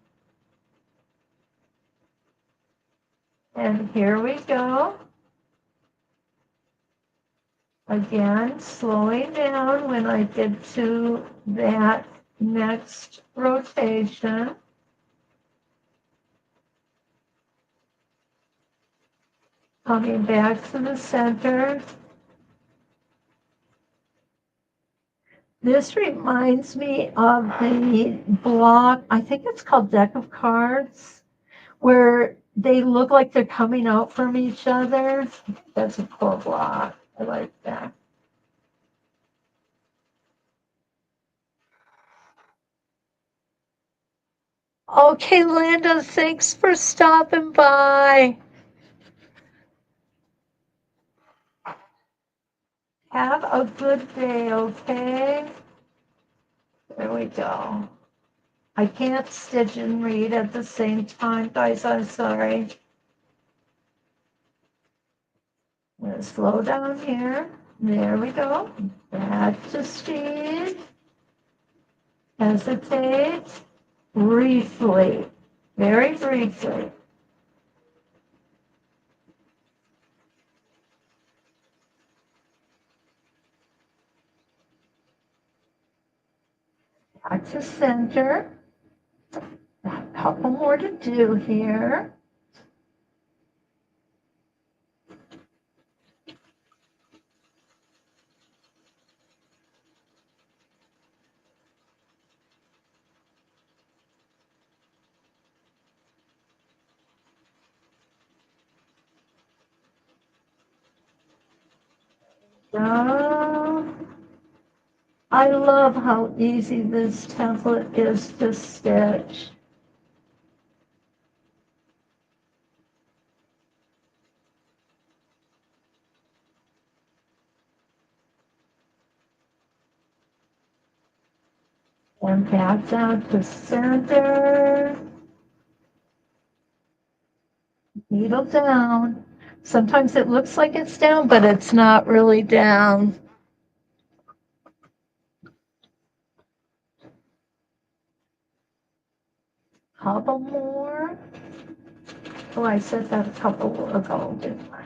And here we go. Again, slowing down when I get to that next rotation. Coming back to the center. This reminds me of the block, I think it's called Deck of Cards, where they look like they're coming out from each other. That's a cool block. I like that. Okay, Linda, thanks for stopping by. Have a good day, okay? There we go. I can't stitch and read at the same time, guys. I'm sorry. I'm going to slow down here. There we go. Back to speed. Hesitate. Briefly. Very briefly. Back to center. A couple more to do here. Go. I love how easy this template is to stitch. And back down to center. Needle down. Sometimes it looks like it's down, but it's not really down. Couple more. Oh, I said that a couple ago, didn't I?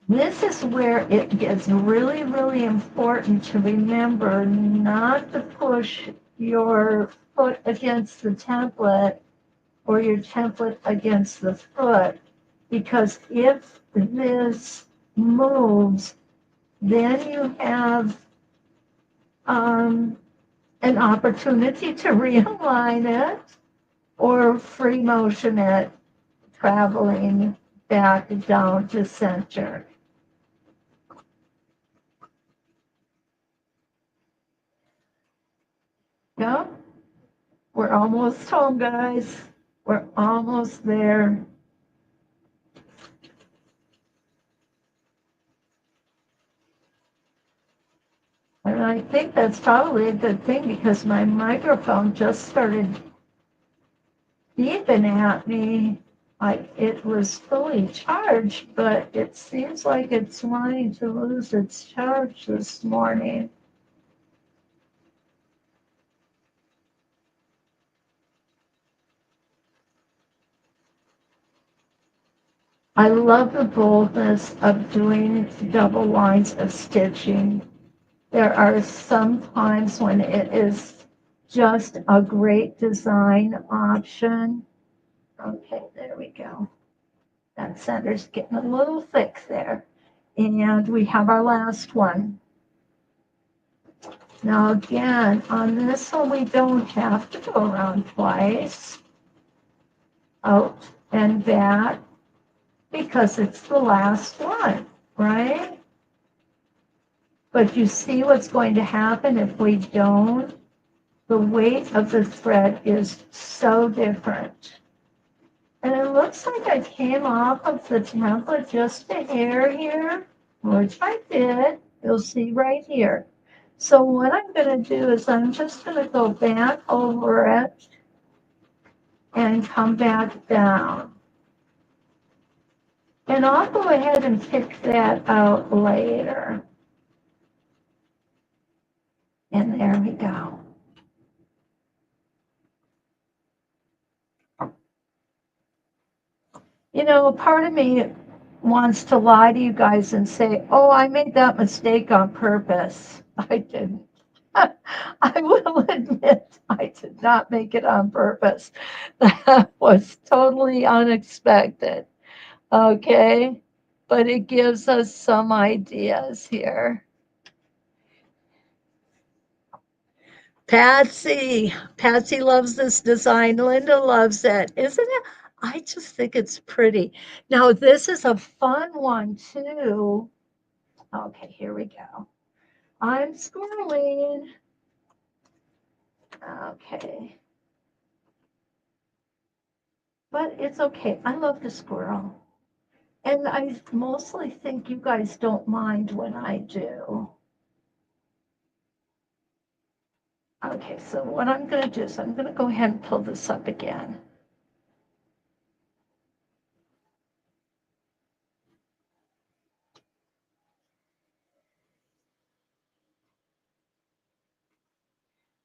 This is where it gets really, really important to remember not to push your foot against the template or your template against the foot, because if this moves, then you have an opportunity to realign it or free motion it, traveling back down to center. Yeah, we're almost home, guys. We're almost there. And I think that's probably a good thing because my microphone just started beeping at me like it was fully charged, but it seems like it's wanting to lose its charge this morning. I love the boldness of doing double lines of stitching. There are some times when it is just a great design option. Okay, there we go. That center's getting a little thick there. And we have our last one. Now again, on this one, we don't have to go around twice, out and back, because it's the last one, right? But you see what's going to happen if we don't? The weight of the thread is so different. And it looks like I came off of the template just a hair here, which I did. You'll see right here. So what I'm going to do is I'm just going to go back over it and come back down. And I'll go ahead and pick that out later. And there we go. You know, part of me wants to lie to you guys and say, oh, I made that mistake on purpose. I didn't. I will admit I did not make it on purpose. That was totally unexpected. Okay. But it gives us some ideas here. Patsy loves this design. Linda loves it. Isn't it? I just think it's pretty. Now, this is a fun one too. Okay, here we go. I'm scrolling. Okay. But it's okay. I love to squirrel. And I mostly think you guys don't mind when I do. Okay, so what I'm going to do is I'm going to go ahead and pull this up again.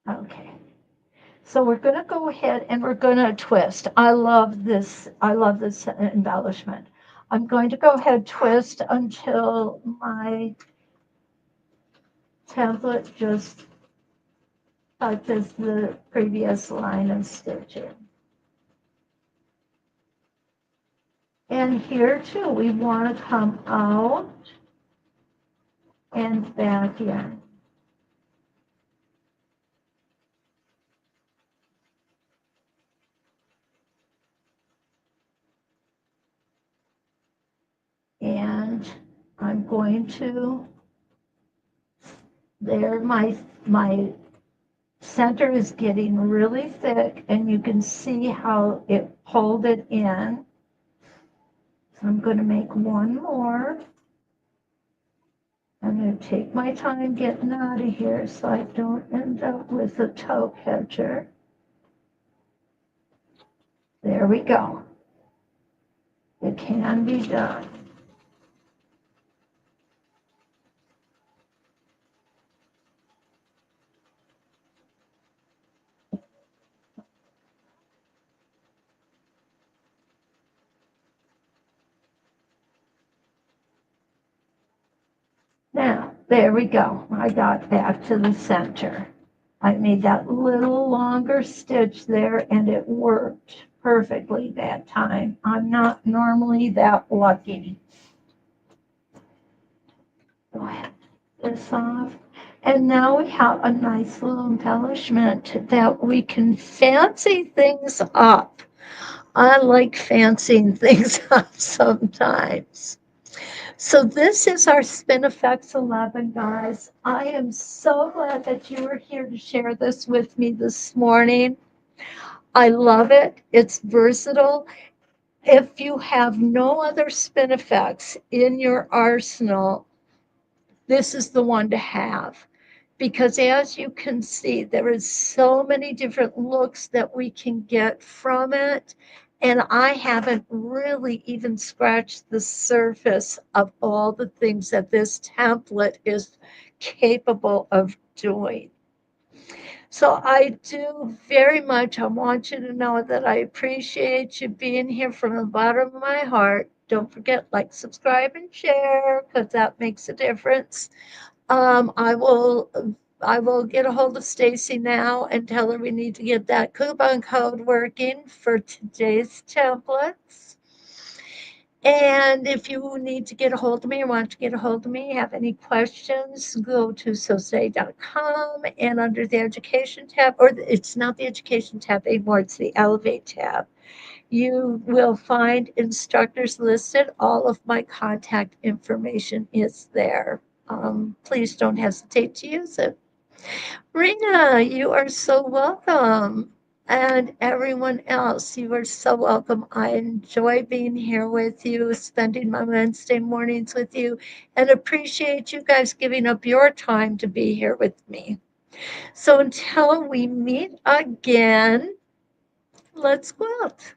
Okay. So we're going to go ahead and we're going to twist. I love this embellishment. I'm going to go ahead twist until my template just touches the previous line of stitching. And here too, we want to come out and back in. And I'm going to, there my center is getting really thick and you can see how it pulled it in. So I'm going to make one more. I'm going to take my time getting out of here so I don't end up with a toe catcher. There we go. It can be done. Now, there we go. I got back to the center. I made that little longer stitch there and it worked perfectly that time. I'm not normally that lucky. Go ahead, this off. And now we have a nice little embellishment that we can fancy things up. I like fancying things up sometimes. So this is our Spin-e-Fex 11, guys. I am so glad that you were here to share this with me this morning. I love it. It's versatile. If you have no other Spin-e-Fex in your arsenal, this is the one to have. because as you can see, there is so many different looks that we can get from it. And I haven't really even scratched the surface of all the things that this template is capable of doing. So I do very much, I want you to know that I appreciate you being here from the bottom of my heart. Don't forget, like, subscribe, and share, because that makes a difference. Um, I will I will get a hold of Stacy now and tell her we need to get that coupon code working for today's templates. And if you need to get a hold of me or want to get a hold of me, have any questions, go to sosay.com, and under the education tab, or it's not the education tab anymore, it's the elevate tab. You will find instructors listed. All of my contact information is there. Please don't hesitate to use it. Rena, you are so welcome. And everyone else, you are so welcome. I enjoy being here with you, spending my Wednesday mornings with you, and appreciate you guys giving up your time to be here with me. So until we meet again, let's go out.